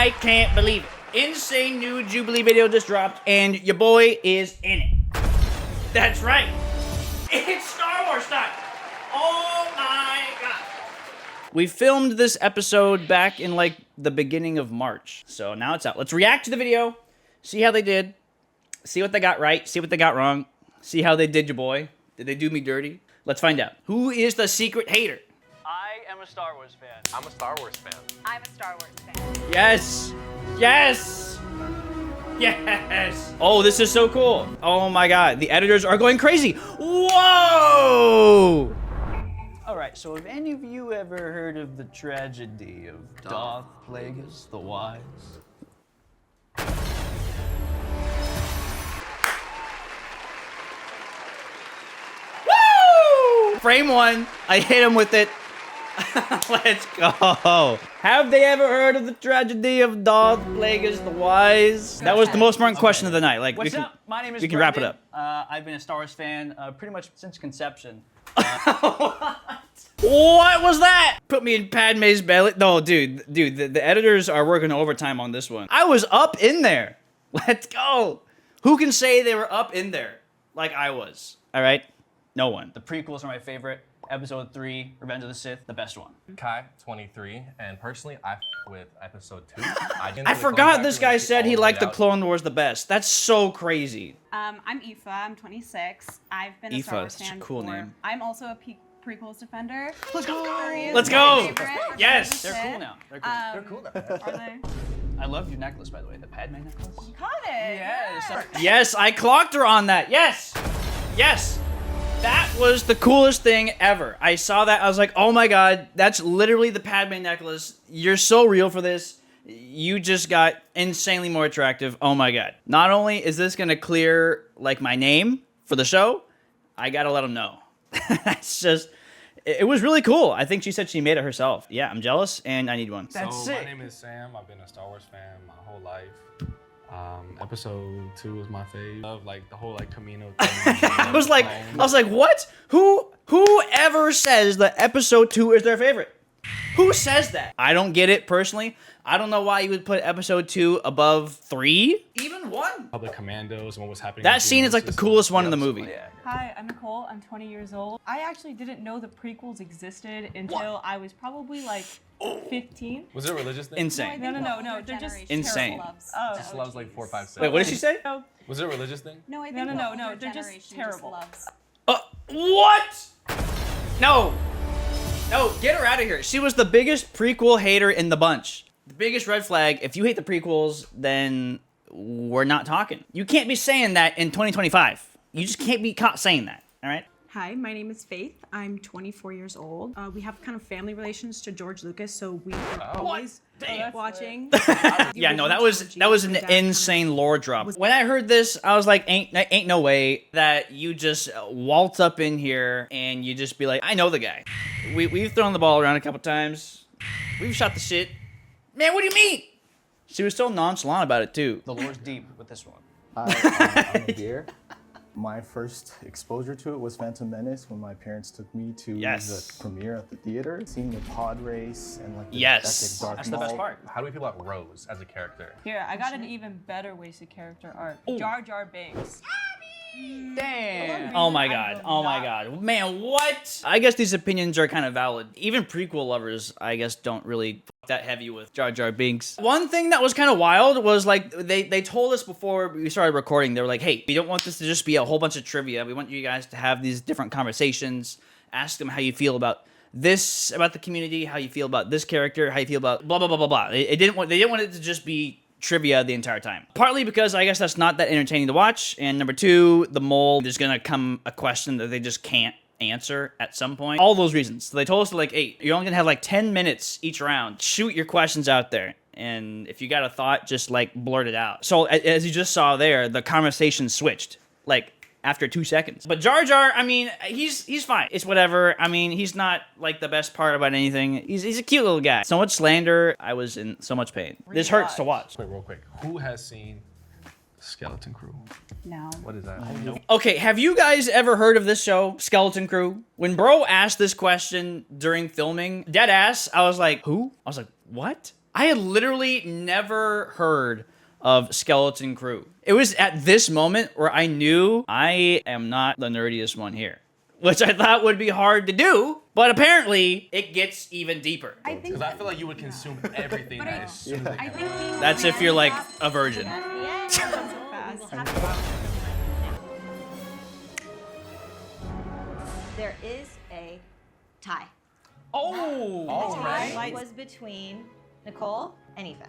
I can't believe it. Insane new Jubilee video just dropped, and your boy is in it. That's right. It's Star Wars time. Oh my god. We filmed this episode back in like the beginning of March. So now it's out. Let's react to the video, see how they did, see what they got right, see what they got wrong, see how they did your boy. Did they do me dirty? Let's find out. Who is the secret hater? I am a Star Wars fan. I'm a Star Wars fan. I'm a Star Wars fan. Yes! Yes! Yes! Oh, this is so cool. Oh my god, the editors are going crazy. Whoa! Alright, so have any of you ever heard of the tragedy of Darth Plagueis the Wise? Woo! Frame one, I hit him with it. Let's go. Have they ever heard of the tragedy of Darth Plagueis the Wise? That was the most important question of the night. Like, What's up? My name is we can wrap it Brendan. up. I've been a Star Wars fan pretty much since conception. What was that? Put me in Padme's belly. No, dude, the editors are working overtime on this one. I was up in there. Let's go. Who can say they were up in there like I was? All right, no one. The prequels are my favorite. Episode 3, Revenge of the Sith, the best one. Kai, 23, and personally, I with episode 2. I forgot this guy said he liked the Clone Wars the best. That's so crazy. I'm Aoife. I'm 26. I've been a Star Aoife, Wars such a fan cool before. name. I'm also a prequels defender. Let's go. Aquarius Let's is go. my favorite. Yes. They're cool now. They're cool. They're cool now. Are they? I love your necklace, by the way. The Padme necklace. Caught it. Yes. Yes, I clocked her on that. Yes. Yes. That was the coolest thing ever. I saw that. I was like, oh my god, that's literally the Padme necklace. You're so real for this. You just got insanely more attractive. Oh my god. Not only is this going to clear like my name for the show, I got to let them know. That's just, it was really cool. I think she said she made it herself. Yeah, I'm jealous and I need one. That's so sick. my name is Sam. I've been a Star Wars fan my whole life. Episode 2 was my fave. Love like the whole like Camino thing. I was like, what? Whoever says that episode 2 is their favorite? Who says that? I don't get it personally. I don't know why you would put episode 2 above 3, even 1. Public Commandos and what was happening. That with scene is like the system. coolest one in the Yes. movie. Yeah. Hi, I'm Nicole. I'm 20 years old. I actually didn't know the prequels existed until I was probably like 15. Was it a religious thing? Insane. No, they're just Insane. terrible. Oh, Just loves like 4, 5, 6. Wait, what did she say? So, Was it a religious thing? No, I No, think no, the no, older they're just generation terrible. loves. What? No. No, get her out of here. She was the biggest prequel hater in the bunch. The biggest red flag. If you hate the prequels, then we're not talking. You can't be saying that in 2025. You just can't be caught saying that, all right? Hi, my name is Faith. I'm 24 years old. We have kind of family relations to George Lucas, so we were always watching. Yeah, no, that was an insane lore drop. When I heard this, I was like, ain't no way that you just waltz up in here and you just be like, I know the guy. We've thrown the ball around a couple times. We've shot the shit. Man, what do you mean? She was so nonchalant about it too. The lore's deep with this one. Hi, I'm Nadir. My first exposure to it was Phantom Menace when my parents took me to the premiere at the theater. Seeing the pod race and like the epic Darth That's the best Maul. part. How do we feel about Rose as a character? here, I got an even better wasted character arc. Jar Jar Binks. Damn. Oh my god. Oh my god. Man, what? I guess these opinions are kind of valid. Even prequel lovers, I guess, don't really fuck that heavy with Jar Jar Binks. One thing that was kind of wild was like they told us before we started recording, they were like, hey, we don't want this to just be a whole bunch of trivia. We want you guys to have these different conversations. Ask them how you feel about this, about the community, how you feel about this character, how you feel about blah blah blah blah blah. They didn't want it to just be trivia the entire time. Partly because I guess that's not that entertaining to watch, and number 2, the mole, there's gonna come a question that they just can't answer at some point. All those reasons. So they told us like, hey, you're only gonna have like 10 minutes each round. Shoot your questions out there. And if you got a thought, just like blurt it out. So as you just saw there, the conversation switched. Like after 2 seconds. But Jar Jar, I mean, he's fine. It's whatever. I mean, he's not like the best part about anything. He's a cute little guy. So much slander. I was in so much pain. This hurts to watch. Wait, real quick. Who has seen Skeleton Crew? No. What is that? Okay, have you guys ever heard of this show, Skeleton Crew? When bro asked this question during filming, dead ass, I was like, who? I was like, what? I had literally never heard of Skeleton Crew. It was at this moment where I knew I am not the nerdiest one here, which I thought would be hard to do, but apparently it gets even deeper. I think Because I feel like you would consume everything that is soon as I think being That's if you're like a virgin. There is a tie. Oh! The tie was between Nicole and Eva.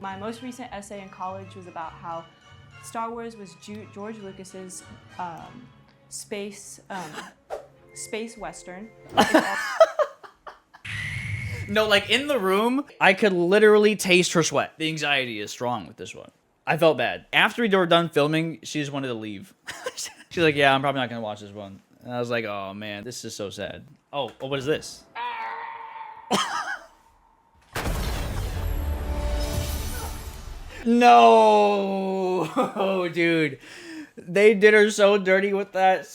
My most recent essay in college was about how Star Wars was George Lucas's space western. No, like in the room, I could literally taste her sweat. The anxiety is strong with this one. I felt bad. After we were done filming, she just wanted to leave. She's like, yeah, I'm probably not going to watch this one. And I was like, oh man, this is so sad. Oh, what is this? No, oh, dude, they did her so dirty with that.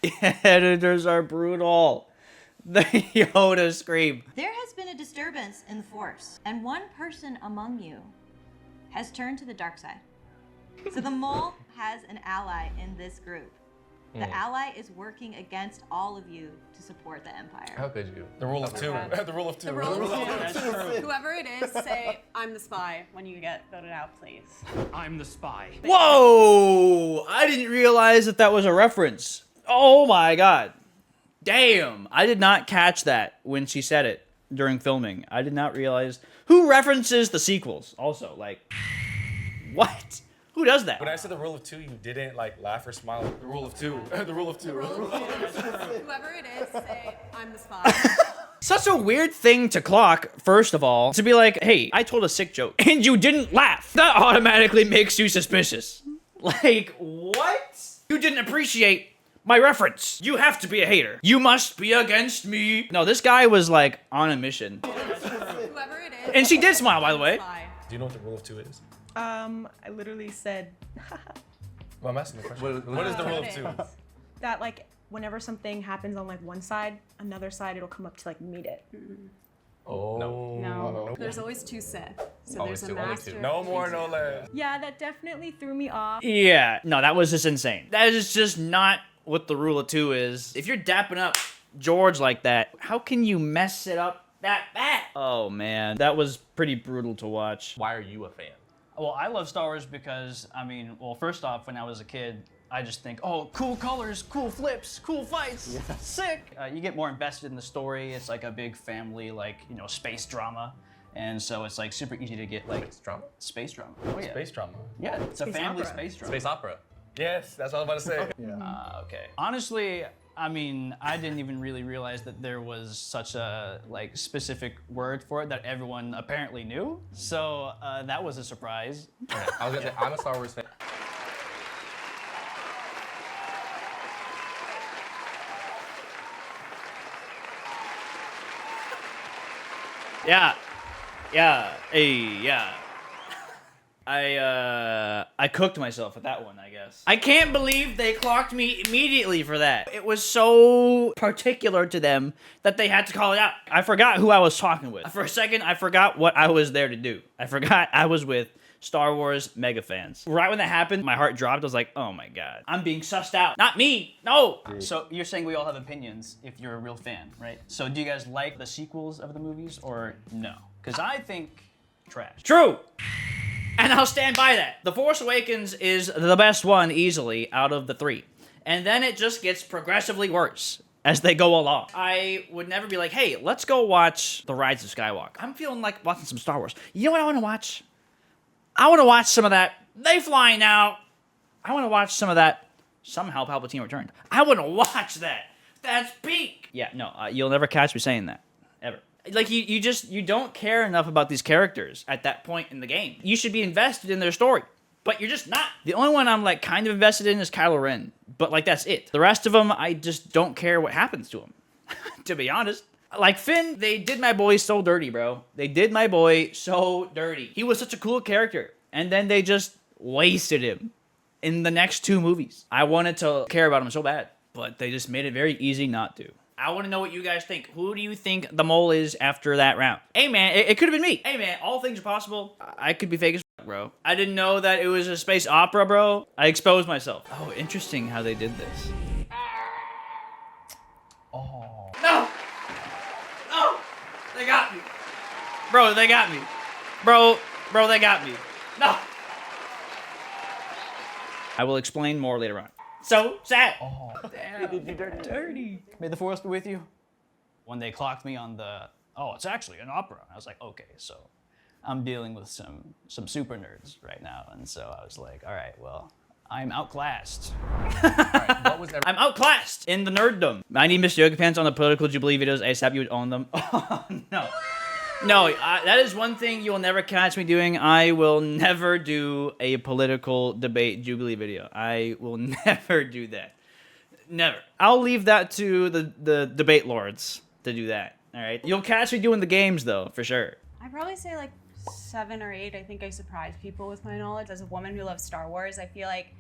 The editors are brutal. The Yoda scream. There has been a disturbance in the Force, and one person among you has turned to the dark side. So the mole has an ally in this group. The ally is working against all of you to support the Empire. How could you? The rule of two. The rule of two. whoever it is, say, I'm the spy when you get voted out, please. I'm the spy. Whoa! I didn't realize that that was a reference. Oh my god. Damn. I did not catch that when she said it during filming. I did not realize. Who references the sequels also? Like, what? Who does that? When I said the rule of two, you didn't like laugh or smile. The rule of two. The rule of two. Whoever it is, say, I'm the spy. Such a weird thing to clock, first of all, to be like, hey, I told a sick joke and you didn't laugh. That automatically makes you suspicious. Like, what? You didn't appreciate my reference. You have to be a hater. You must be against me. No, this guy was like on a mission. Whoever it is. And she did smile, by the way. Do you know what the rule of two is? I literally said Well, I'm asking the question. What is the rule of two? that like whenever something happens on like one side, another side it'll come up to like meet it. Oh. No. There's always two Sith. So Always there's a two, only master. two. No more, no less. Yeah, that definitely threw me off. Yeah, no, that was just insane. That is just not what the rule of two is. If you're dapping up George like that, how can you mess it up that bad? Oh man, that was pretty brutal to watch. Why are you a fan? Well, I love Star Wars because, I mean, well, first off, when I was a kid, I just think, oh, cool colors, cool flips, cool fights, sick. You get more invested in the story. It's like a big family, like, you know, space drama. And so it's like super easy to get like Space drama? Space drama. Oh, yeah. Space drama. Yeah, it's a family space drama. Space opera. Yes, that's what I was about to say. Yeah. Okay. Honestly, I mean, I didn't even really realize that there was such a like specific word for it that everyone apparently knew. So that was a surprise. Okay, I was gonna say, I'm a Star Wars fan. Yeah. Yeah. Hey, yeah. I cooked myself with that one, I guess. I can't believe they clocked me immediately for that. It was so particular to them that they had to call it out. I forgot who I was talking with. For a second, I forgot what I was there to do. I forgot I was with Star Wars mega fans. Right when that happened, my heart dropped. I was like, oh my god. I'm being sussed out. Not me. No. So you're saying we all have opinions if you're a real fan, right? So do you guys like the sequels of the movies or no? Because I think trash. True. And I'll stand by that. The Force Awakens is the best one easily out of the three. And then it just gets progressively worse as they go along. I would never be like, hey, let's go watch The Rise of Skywalker. I'm feeling like watching some Star Wars. You know what I want to watch? I want to watch some of that. They fly now. I want to watch some of that. Somehow Palpatine returned. I want to watch that. That's peak. Yeah, no, you'll never catch me saying that. Ever. Like, you don't care enough about these characters at that point in the game. You should be invested in their story, but you're just not. The only one I'm, like, kind of invested in is Kylo Ren, but, like, that's it. The rest of them, I just don't care what happens to them, to be honest. Like, Finn, they did my boy so dirty, bro. They did my boy so dirty. He was such a cool character, and then they just wasted him in the next two movies. I wanted to care about him so bad, but they just made it very easy not to. I want to know what you guys think. Who do you think the mole is after that round? Hey, man, it could have been me. Hey, man, all things are possible. I could be fake as fuck, bro. I didn't know that it was a space opera, bro. I exposed myself. Oh, interesting how they did this. Oh. No! No! They got me. Bro, they got me. Bro, they got me. No! I will explain more later on. So sad. Oh, damn. They did you dirty. May the force be with you. When they clocked me on the, oh, it's actually an opera. I was like, okay, so I'm dealing with some super nerds right now. And so I was like, all right, well, I'm outclassed. I'm outclassed in the nerddom. I need Mr. Yoga Pants on the political Jubilee videos ASAP. You would own them. Oh, no. No, that is one thing you will never catch me doing. I will never do a political debate Jubilee video. I will never do that. Never. I'll leave that to the debate lords to do that. All right. You'll catch me doing the games though, for sure. I'd probably say like 7 or 8. I think I surprise people with my knowledge. As a woman who loves Star Wars, I feel like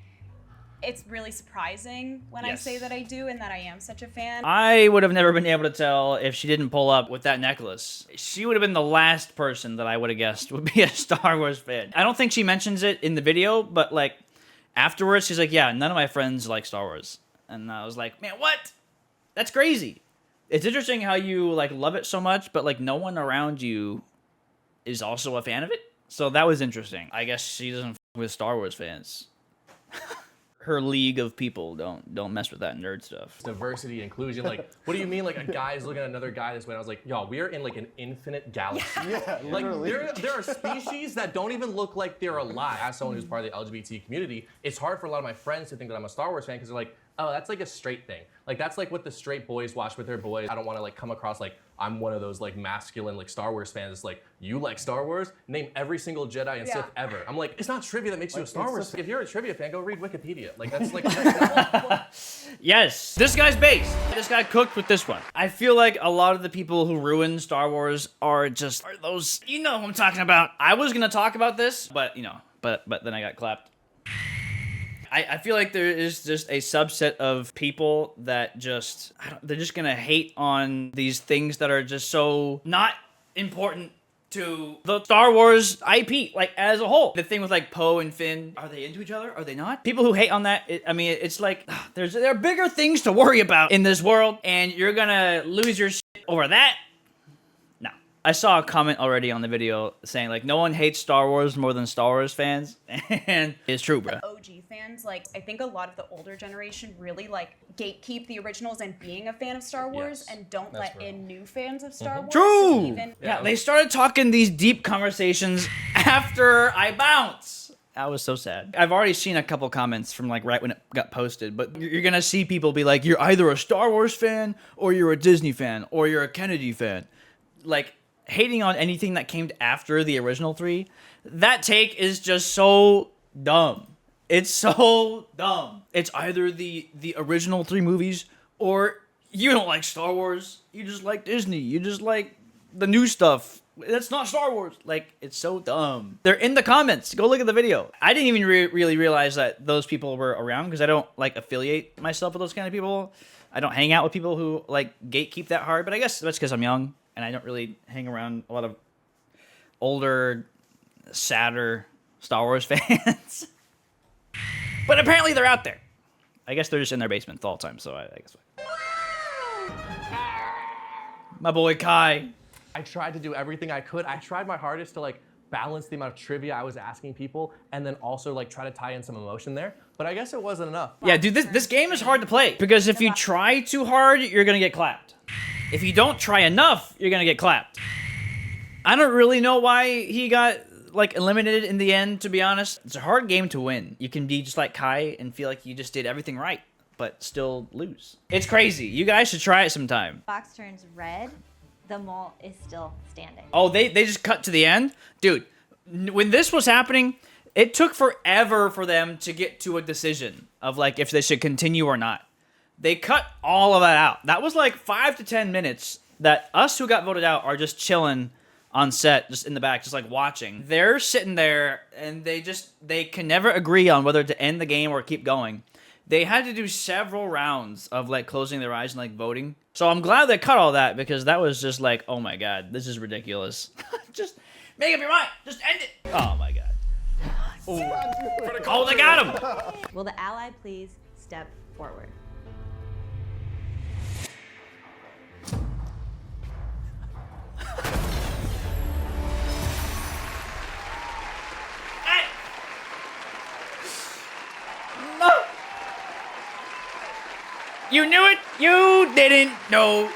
it's really surprising when I say that I do and that I am such a fan. I would have never been able to tell if she didn't pull up with that necklace. She would have been the last person that I would have guessed would be a Star Wars fan. I don't think she mentions it in the video, but like afterwards, she's like, yeah, none of my friends like Star Wars. And I was like, man, what? That's crazy. It's interesting how you like love it so much, but like no one around you is also a fan of it. So that was interesting. I guess she doesn't f with Star Wars fans. Her league of people don't mess with that nerd stuff. Diversity, inclusion, like, what do you mean, like, a guy's looking at another guy this way? And I was like, y'all, we are in, like, an infinite galaxy. Yeah, like, there are species that don't even look like they're alive. As someone who's part of the LGBT community, it's hard for a lot of my friends to think that I'm a Star Wars fan because they're like, oh, that's, like, a straight thing. Like, that's, like, what the straight boys watch with their boys. I don't want to, like, come across, like, I'm one of those, like, masculine, like, Star Wars fans. It's like, you like Star Wars? Name every single Jedi and Sith ever. I'm like, it's not trivia that makes you a Star Wars fan. If you're a trivia fan, go read Wikipedia. Like, that's, like, Yes, this guy's based. This guy cooked with this one. I feel like a lot of the people who ruin Star Wars are those, you know who I'm talking about. I was gonna talk about this, but, you know, but then I got clapped. I feel like there is just a subset of people that they're just gonna hate on these things that are just so not important to the Star Wars IP, like as a whole. The thing with like Poe and Finn, are they into each other? Are they not? People who hate on that, it's like there are bigger things to worry about in this world, and you're gonna lose your shit over that. No. I saw a comment already on the video saying like no one hates Star Wars more than Star Wars fans, and it's true, bro. OG fans, like I think a lot of the older generation really like gatekeep the originals and being a fan of Star Wars and don't let in new fans of Star Wars. True. Yeah, they started talking these deep conversations after I bounce. That was so sad. I've already seen a couple comments from like right when it got posted, but you're gonna see people be like, you're either a Star Wars fan or you're a Disney fan or you're a Kennedy fan. Like hating on anything that came after the original 3, that take is just so dumb. It's so dumb. It's either the original 3 movies or you don't like Star Wars. You just like Disney. You just like the new stuff. That's not Star Wars. Like, it's so dumb. They're in the comments. Go look at the video. I didn't even really realize that those people were around because I don't like affiliate myself with those kind of people. I don't hang out with people who like gatekeep that hard, but I guess that's because I'm young and I don't really hang around a lot of older, sadder Star Wars fans. But apparently they're out there. I guess they're just in their basement the whole time, so I guess. My boy Kai. I tried to do everything I could. I tried my hardest to like balance the amount of trivia I was asking people and then also like try to tie in some emotion there. But I guess it wasn't enough. Yeah, dude, this game is hard to play because if you try too hard, you're gonna get clapped. If you don't try enough, you're gonna get clapped. I don't really know why he got like eliminated in the end, to be honest. It's a hard game to win. You can be just like Kai and feel like you just did everything right, but still lose. It's crazy. You guys should try it sometime. Box turns red, the mole is still standing. Oh, they just cut to the end? Dude, when this was happening, it took forever for them to get to a decision of like if they should continue or not. They cut all of that out. That was like 5 to 10 minutes that us who got voted out are just chilling on set, just in the back, just like watching. They're sitting there and they can never agree on whether to end the game or keep going. They had to do several rounds of like closing their eyes and like voting So I'm glad they cut all that because that was just like, oh my god, this is ridiculous. Just make up your mind. Just end it. Oh my god. Oh, they got him. Will the ally please step forward? Hey. No. You knew it. You didn't know.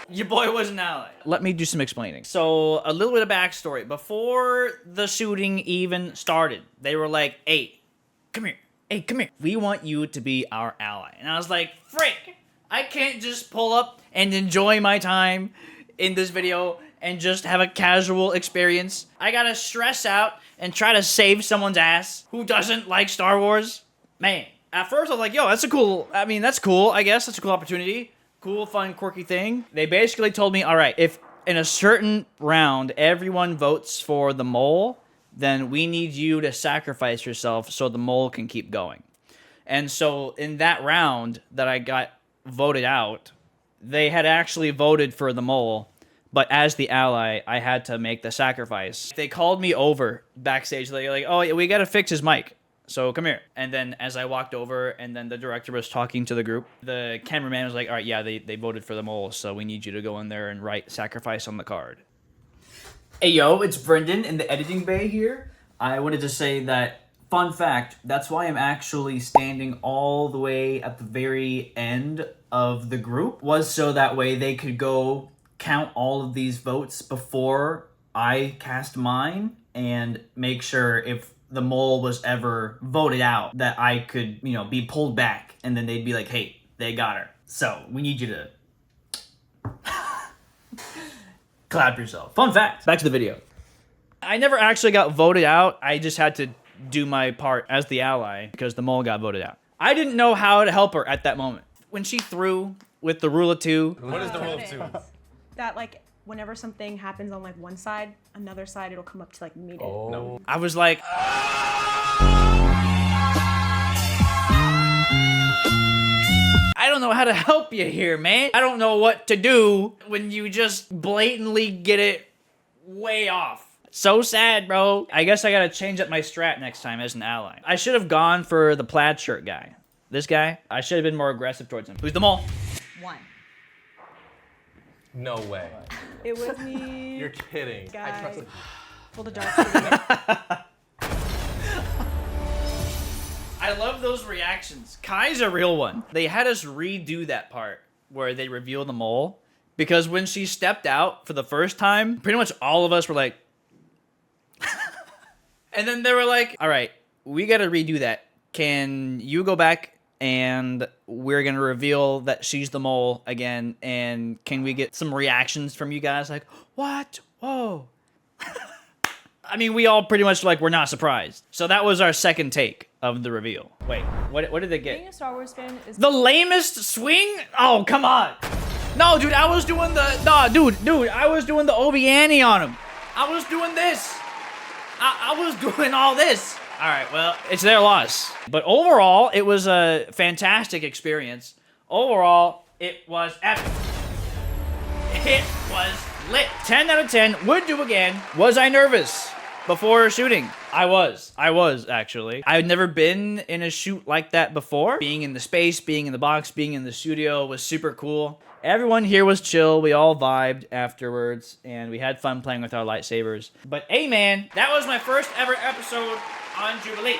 Your boy was an ally. Let me do some explaining. So, a little bit of backstory. Before the shooting even started, they were like, hey, come here. Hey, come here. We want you to be our ally. And I was like, frick. I can't just pull up and enjoy my time in this video and just have a casual experience. I gotta stress out and try to save someone's ass who doesn't like Star Wars. Man, at first I was like, yo, that's cool, I guess. That's a cool opportunity. Cool, fun, quirky thing. They basically told me, all right, if in a certain round everyone votes for the mole, then we need you to sacrifice yourself so the mole can keep going. And so in that round that I got voted out, they had actually voted for the mole, but as the ally, I had to make the sacrifice. They called me over backstage. They're like, oh, we gotta fix his mic. So come here. And then as I walked over and then the director was talking to the group, the cameraman was like, all right, yeah, they voted for the mole, so we need you to go in there and write sacrifice on the card. Hey, yo, it's Brendan in the editing bay here. I wanted to say that, fun fact, that's why I'm actually standing all the way at the very end of the group, was so that way they could go count all of these votes before I cast mine and make sure if the mole was ever voted out that I could, you know, be pulled back and then they'd be like, hey, they got her. So we need you to clap yourself. Fun fact, back to the video. I never actually got voted out. I just had to do my part as the ally because the mole got voted out. I didn't know how to help her at that moment. When she threw with the rule of two. What is the rule of two? That like whenever something happens on like one side, another side it'll come up to like meet it. Oh. No. I was like, I don't know how to help you here, man. I don't know what to do when you just blatantly get it way off. So sad, bro. I guess I gotta change up my strat next time as an ally. I should have gone for the plaid shirt guy. This guy, I should have been more aggressive towards him. Who's the mole? 1. No way. It was me. You're kidding. I Guy. trusted. Pull the dark side. I love those reactions. Kai's a real one. They had us redo that part where they reveal the mole because when she stepped out for the first time, pretty much all of us were like, and then they were like, all right, we got to redo that. Can you go back and we're going to reveal that she's the mole again, and can we get some reactions from you guys like, what? Whoa. I mean, we all pretty much like, we're not surprised. So that was our second take of the reveal. Wait, what did they get? Being a Star Wars fan is The lamest swing? Oh, come on. No, dude, I was doing the, nah, dude, I was doing the Obi-Annie on him. I was doing this. I was doing all this. All right, well, it's their loss. But overall, it was a fantastic experience. Overall, it was epic. It was lit. 10 out of 10, would do again. Was I nervous before shooting? I was actually. I've never been in a shoot like that before. Being in the space, being in the box, being in the studio was super cool. Everyone here was chill. We all vibed afterwards, and we had fun playing with our lightsabers. But hey, man, that was my first ever episode on Jubilee.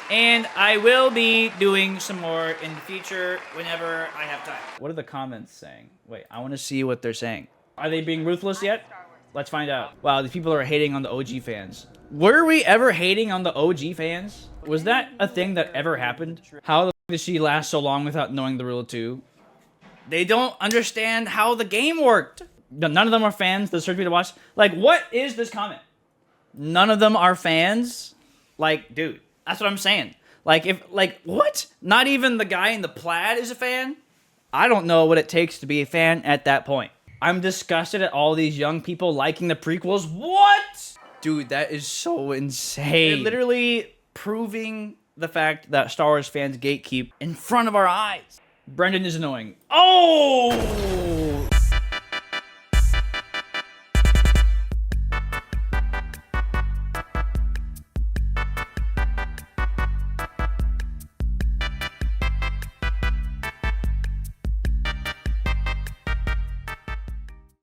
And I will be doing some more in the future whenever I have time. What are the comments saying? Wait, I want to see what they're saying. Are they being ruthless yet? Let's find out. Wow, these people are hating on the OG fans. Were we ever hating on the OG fans? Was that a thing that ever happened? How the f did she last so long without knowing the rule of two? They don't understand how the game worked. None of them are fans. That search me to watch. Like, what is this comment? None of them are fans? Like, dude, that's what I'm saying. Like, what? Not even the guy in the plaid is a fan? I don't know what it takes to be a fan at that point. I'm disgusted at all these young people liking the prequels. What? Dude, that is so insane. They're literally proving the fact that Star Wars fans gatekeep in front of our eyes. Brendan is annoying. Oh!